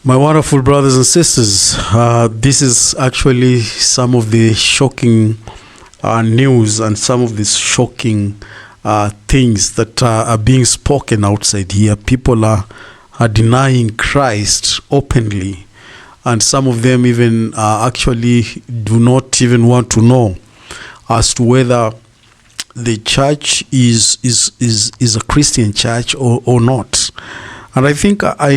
My wonderful brothers and sisters, this is actually some of the shocking news and some of the shocking things that are being spoken outside here. People are denying Christ openly, and some of them even actually do not even want to know as to whether the church is a Christian church or not. And I think I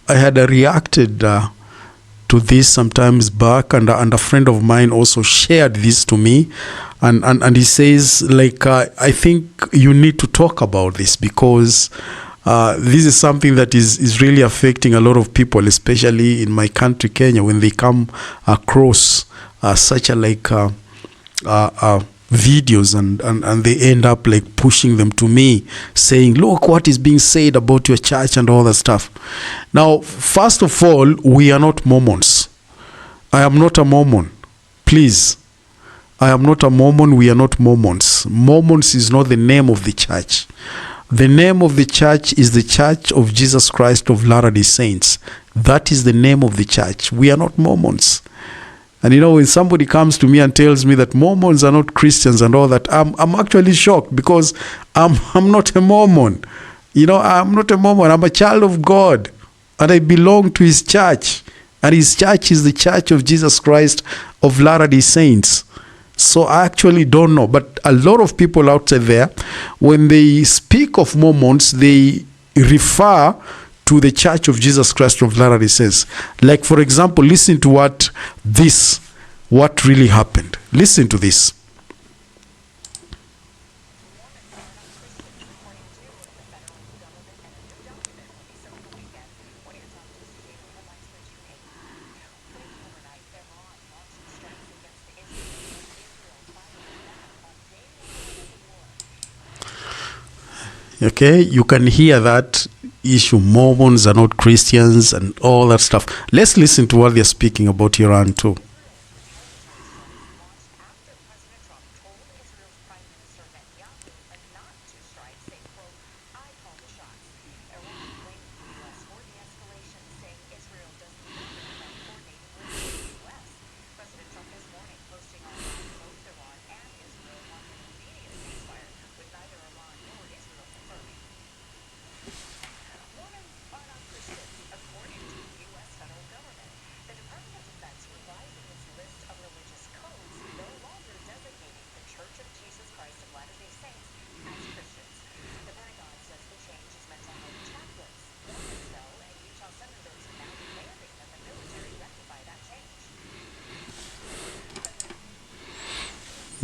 had reacted to this sometimes back, and a friend of mine also shared this to me, and he says, like, I think you need to talk about this because this is something that is really affecting a lot of people, especially in my country, Kenya, when they come across such a videos and they end up like pushing them to me, saying, look what is being said about your church and all that stuff. Now, first of all, we are not Mormons. I am not a Mormon. Please. I am not a Mormon. We are not Mormons. Mormons is not the name of the church. The name of the church is the Church of Jesus Christ of Latter-day Saints. That is the name of the church. We are not Mormons. And you know, when somebody comes to me and tells me that Mormons are not Christians and all that, I'm actually shocked because I'm not a Mormon. You know, I'm not a Mormon. I'm a child of God, and I belong to His church. And His church is the Church of Jesus Christ of Latter-day Saints. So I actually don't know. But a lot of people outside there, when they speak of Mormons, they refer to the Church of Jesus Christ of Latter-day Saints. Like, for example, listen to what really happened. Listen to this. Okay, you can hear that issue. Mormons are not Christians and all that stuff. Let's listen to what they're speaking about Iran too.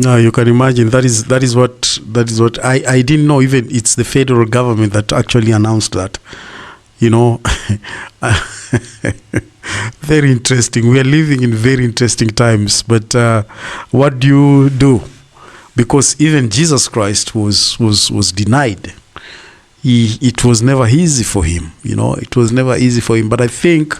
No, you can imagine that is what I didn't know. Even it's the federal government that actually announced that. You know, very interesting. We are living in very interesting times. But what do you do? Because even Jesus Christ was denied. It was never easy for him. You know, it was never easy for him. But I think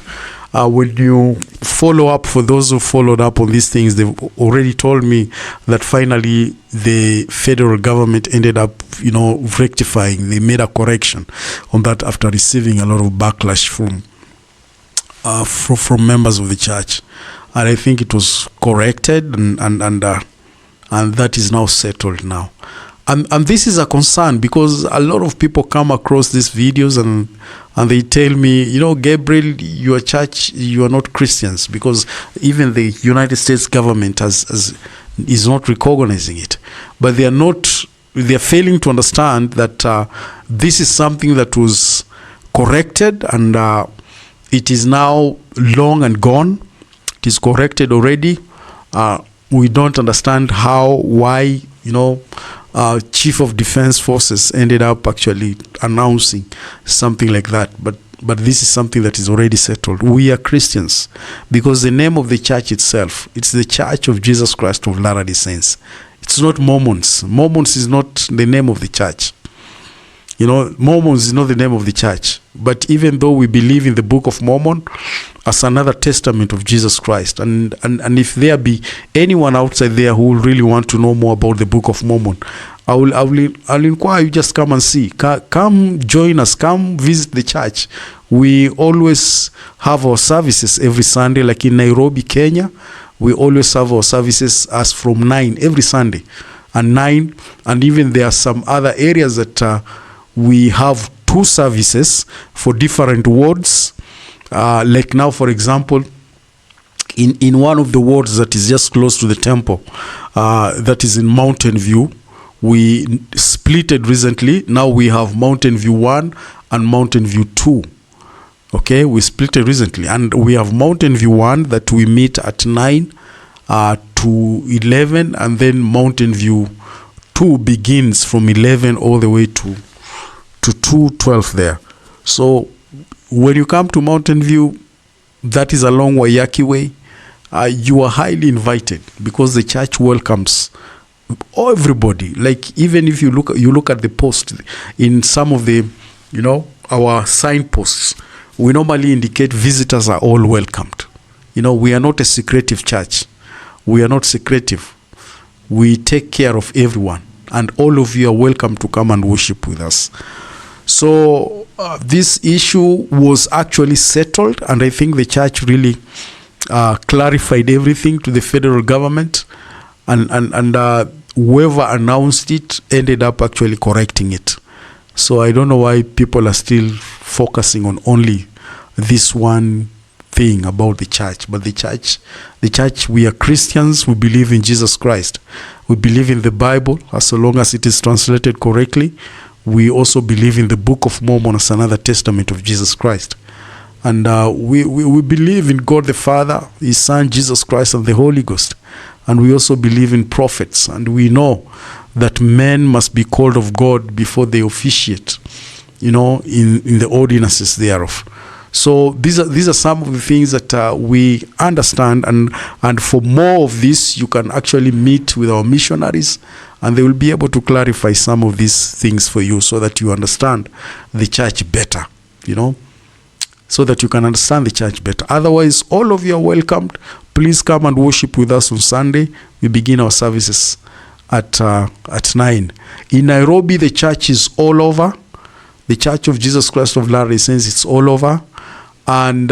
when you follow up, for those who followed up on these things, they've already told me that finally the federal government ended up, you know, rectifying. They made a correction on that after receiving a lot of backlash from members of the church, and I think it was corrected, and that is now settled now. And this is a concern because a lot of people come across these videos and they tell me, you know, Gabriel, your church, you are not Christians, because even the United States government is not recognizing it. But they are failing to understand that this is something that was corrected, and it is now long and gone. It is corrected already. We don't understand why, you know, Chief of Defense Forces ended up actually announcing something like that. But this is something that is already settled. We are Christians because the name of the church itself, it's the Church of Jesus Christ of Latter-day Saints. It's not Mormons. Mormons is not the name of the church. You know, Mormons is not the name of the church. But even though we believe in the Book of Mormon as another testament of Jesus Christ, and if there be anyone outside there who really want to know more about the Book of Mormon, I'll inquire you. Just come and see. Come join us. Come visit the church. We always have our services every Sunday, like in Nairobi, Kenya. We always have our services as from 9 every Sunday, and 9, and even there are some other areas that we have 2 services for different wards. Like now, for example, in one of the wards that is just close to the temple, that is in Mountain View, we split it recently. Now we have Mountain View 1 and Mountain View 2. Okay, we split it recently, and we have Mountain View 1 that we meet at 9 to 11, and then Mountain View 2 begins from 11 all the way to 2:12 there. So when you come to Mountain View, that is along Waiyaki Way, you are highly invited, because the church welcomes everybody. Like, even if you look at the post in some of the, our signposts, we normally indicate visitors are all welcomed. We are not a secretive church. We are not secretive. We take care of everyone, and all of you are welcome to come and worship with us. So this issue was actually settled, and I think the church really clarified everything to the federal government, and whoever announced it ended up actually correcting it. So I don't know why people are still focusing on only this one thing about the church. But the church, we are Christians. We believe in Jesus Christ. We believe in the Bible, as long as it is translated correctly. We also believe in the Book of Mormon as another testament of Jesus Christ. And we believe in God the Father, His Son, Jesus Christ, and the Holy Ghost. And we also believe in prophets. And we know that men must be called of God before they officiate, in the ordinances thereof. So these are some of the things that we understand. And for more of this, you can actually meet with our missionaries, and they will be able to clarify some of these things for you, so that you understand the church better, so that you can understand the church better. Otherwise, all of you are welcomed. Please come and worship with us on Sunday. We begin our services at 9. In Nairobi, the church is all over. The Church of Jesus Christ of Latter-day Saints, it's all over. And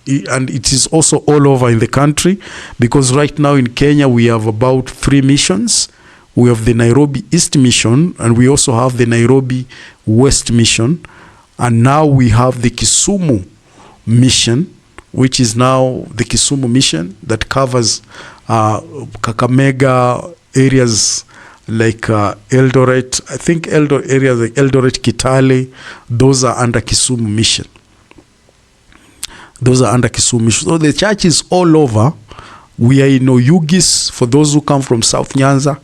and it is also all over in the country, because right now in Kenya we have about 3 missions. We have the Nairobi East Mission, and we also have the Nairobi West Mission, and now we have the Kisumu Mission, which is now the Kisumu Mission that covers Kakamega areas like Eldoret. I think areas like Eldoret, Kitale, those are under Kisumu Mission. So the church is all over. We are in Oyugis, for those who come from South Nyanza.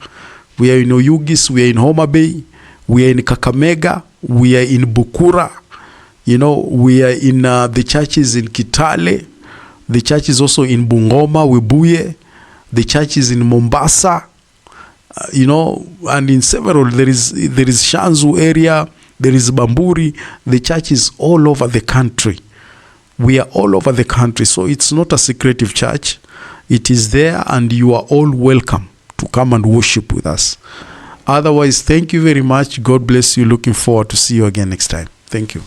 We are in Oyugis, we are in Homa Bay, we are in Kakamega, we are in Bukura. We are in the churches in Kitale. The church is also in Bungoma, Webuye. The church is in Mombasa. And in several, there is Shanzu area, there is Bamburi. The church is all over the country. We are all over the country, so it's not a secretive church. It is there, and you are all welcome to come and worship with us. Otherwise, thank you very much. God bless you. Looking forward to see you again next time. Thank you.